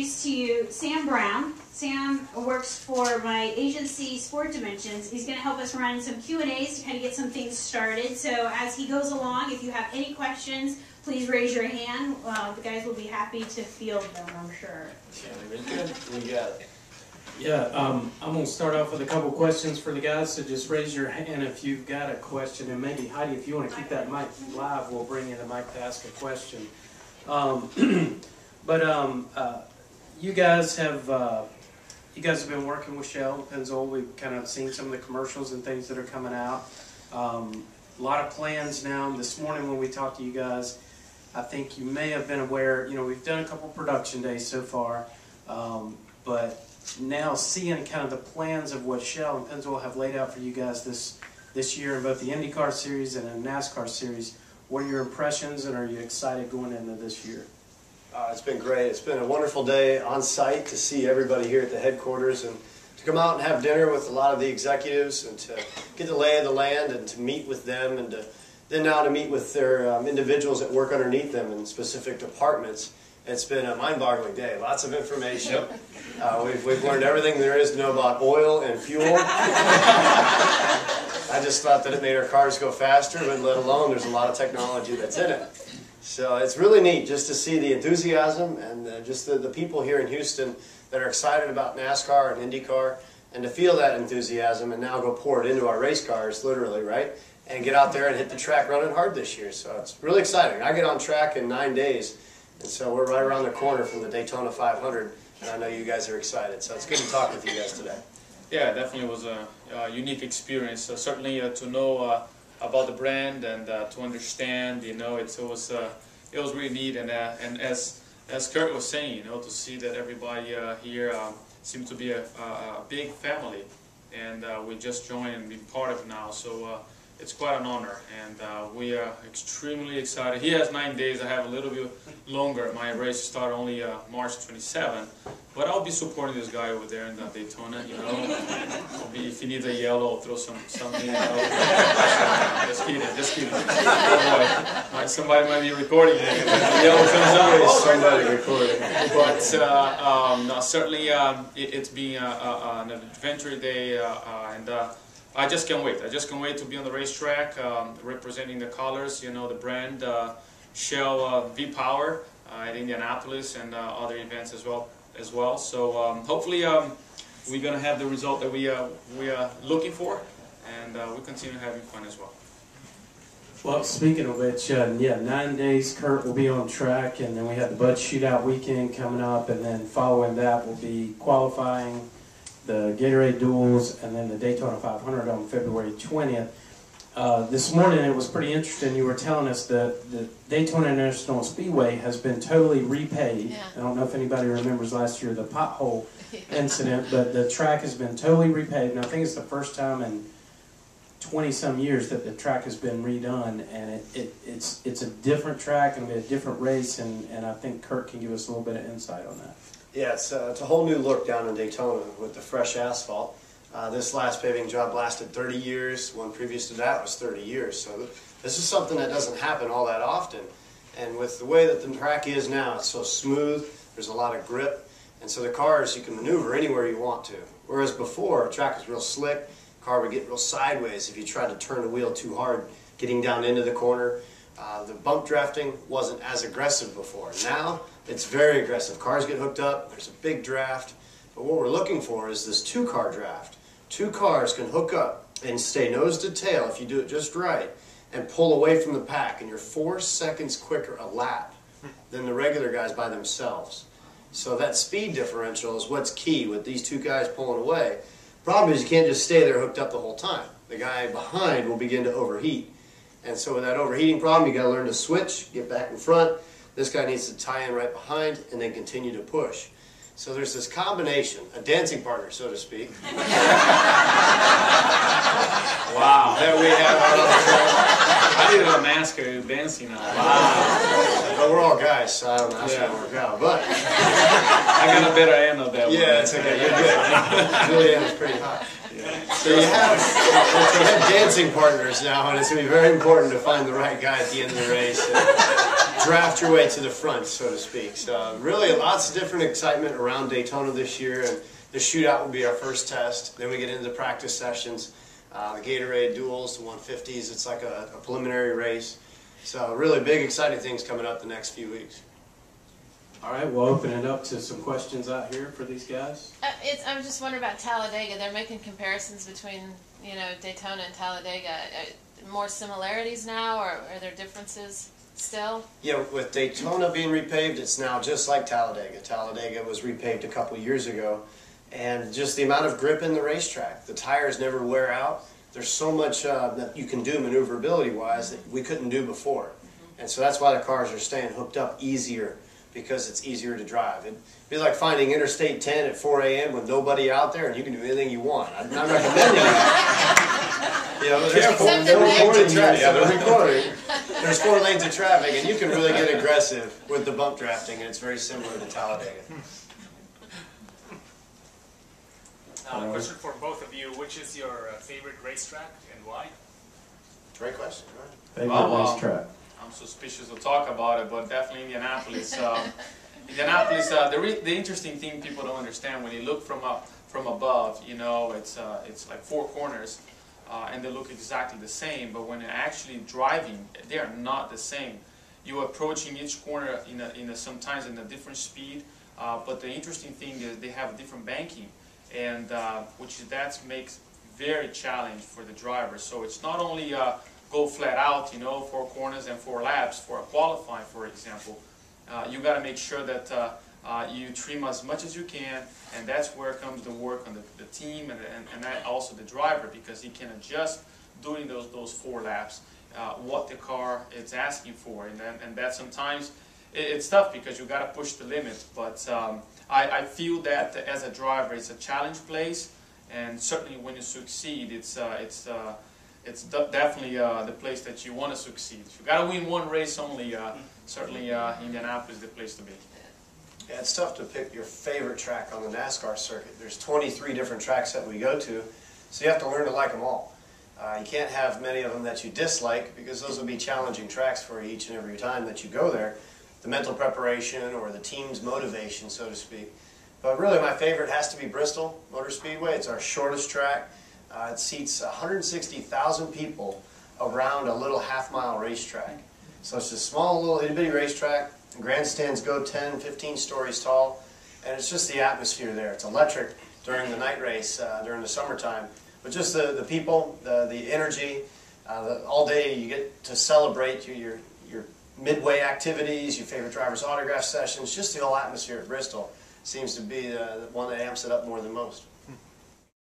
introduce to you Sam Brown. Sam works for my agency, Sport Dimensions. He's going to help us run some Q&As to kind of get some things started. So as he goes along, if you have any questions, please raise your hand. The guys will be happy to field them, I'm sure. We got it. Yeah, I'm going to start off with a couple questions for the guys, so just raise your hand if you've got a question, and maybe Heidi, if you want to keep that mic live, we'll bring in the mic to ask a question. You guys have been working with Shell and Pennzoil. We've kind of seen some of the commercials and things that are coming out. A lot of plans now. This morning when we talked to you guys, I think you may have been aware, we've done a couple production days so far, but now seeing kind of the plans of what Shell and Pennzoil have laid out for you guys this year in both the IndyCar Series and the NASCAR Series, what are your impressions, and are you excited going into this year? It's been great. It's been a wonderful day on site to see everybody here at the headquarters and to come out and have dinner with a lot of the executives and to get the lay of the land and to meet with them and then now to meet with their individuals that work underneath them in specific departments. It's been a mind-boggling day. Lots of information. We've learned everything there is to know about oil and fuel. I just thought that it made our cars go faster, but let alone there's a lot of technology that's in it. So it's really neat just to see the enthusiasm and just the people here in Houston that are excited about NASCAR and IndyCar, and to feel that enthusiasm and now go pour it into our race cars, literally, right? And get out there and hit the track running hard this year. So it's really exciting. I get on track in 9 days. And so we're right around the corner from the Daytona 500, and I know you guys are excited. So it's good to talk with you guys today. Yeah, it definitely was a unique experience. Certainly to know about the brand and to understand, it was really neat. And as Kurt was saying, to see that everybody here seems to be a big family, and we just joined and been part of it now. So it's quite an honor, and we are extremely excited. He has 9 days. I have a little bit longer. My race starts only March 27, but I'll be supporting this guy over there in the Daytona. If he needs a yellow, I'll throw something. Just kidding. Oh boy, somebody might be recording. The yellow comes out. Somebody recording. But no, certainly it's been an adventure day, and I just can't wait. I just can't wait to be on the racetrack, representing the colors, the brand, Shell V-Power at Indianapolis and other events as well. So hopefully we're going to have the result that we are looking for, and we continue having fun as well. Well, speaking of which, 9 days Kurt will be on track, and then we have the Bud Shootout weekend coming up, and then following that will be qualifying, the Gatorade Duels, and then the Daytona 500 on February 20th. This morning it was pretty interesting. You were telling us that the Daytona International Speedway has been totally repaved. Yeah. I don't know if anybody remembers last year the pothole incident, but the track has been totally repaved. And I think it's the first time in 20-some years that the track has been redone, and it's a different track and a different race, and I think Kurt can give us a little bit of insight on that. Yeah, it's a whole new look down in Daytona with the fresh asphalt. This last paving job lasted 30 years. One previous to that was 30 years. So this is something that doesn't happen all that often. And with the way that the track is now, it's so smooth, there's a lot of grip, and so the cars, you can maneuver anywhere you want to. Whereas before, the track was real slick, the car would get real sideways if you tried to turn the wheel too hard, getting down into the corner. The bump drafting wasn't as aggressive before. Now, it's very aggressive. Cars get hooked up, there's a big draft, but what we're looking for is this two-car draft. Two cars can hook up and stay nose to tail if you do it just right and pull away from the pack, and you're 4 seconds quicker a lap than the regular guys by themselves. So that speed differential is what's key with these two guys pulling away. Problem is you can't just stay there hooked up the whole time. The guy behind will begin to overheat. And so with that overheating problem, you got to learn to switch, get back in front. This guy needs to tie in right behind and then continue to push. So there's this combination, a dancing partner, so to speak. Wow, there we have I did a masker dancing now. Wow. But we're all guys, so I don't know how it's going to work out. But I got a better end of that one. Yeah, it's okay. You're good. Julianne's pretty hot. Yeah. So you have dancing partners now, and it's going to be very important to find the right guy at the end of the race. draft your way to the front, so to speak. So really lots of different excitement around Daytona this year, and the shootout will be our first test. Then we get into the practice sessions, the Gatorade duels, the 150s. It's like a preliminary race. So really big, exciting things coming up the next few weeks. All right, we'll open it up to some questions out here for these guys. I'm just wondering about Talladega. They're making comparisons between, Daytona and Talladega. More similarities now, or are there differences still? Yeah, with Daytona being repaved, it's now just like Talladega. Talladega was repaved a couple years ago, and just the amount of grip in the racetrack. The tires never wear out. There's so much that you can do maneuverability-wise that we couldn't do before. And so that's why the cars are staying hooked up easier, because it's easier to drive. It'd be like finding Interstate 10 at 4 a.m. with nobody out there and you can do anything you want. I'm not recommending it. There's 4 lanes of traffic. Yeah, they're recording. There's 4 lanes of traffic, and you can really get aggressive with the bump drafting, and it's very similar to Talladega. Question for both of you. Which is your favorite racetrack and why? Great question. Right? Favorite racetrack? I'm suspicious to talk about it, but definitely Indianapolis. Indianapolis, the interesting thing people don't understand when you look from above, it's like 4 corners, and they look exactly the same. But when you're actually driving, they are not the same. You're approaching each corner sometimes in a different speed. But the interesting thing is they have different banking, and that makes very challenging for the driver. So it's not only go flat out, 4 corners and 4 laps for a qualifying, for example. You got to make sure that you trim as much as you can, and that's where comes the work on the team and also the driver, because he can adjust during those 4 laps what the car is asking for, and that sometimes it's tough because you got to push the limits. But I feel that as a driver, it's a challenge place, and certainly when you succeed, it's definitely the place that you want to succeed. If you got to win 1 race only, certainly Indianapolis is the place to be. Yeah, it's tough to pick your favorite track on the NASCAR circuit. There's 23 different tracks that we go to, so you have to learn to like them all. You can't have many of them that you dislike, because those will be challenging tracks for you each and every time that you go there. The mental preparation or the team's motivation, so to speak. But really my favorite has to be Bristol Motor Speedway. It's our shortest track. It seats 160,000 people around a little half-mile racetrack. So it's a small little itty-bitty racetrack. The grandstands go 10, 15 stories tall, and it's just the atmosphere there. It's electric during the night race, during the summertime. But just the people, the energy, all day you get to celebrate your midway activities, your favorite driver's autograph sessions. Just the whole atmosphere at Bristol seems to be the one that amps it up more than most.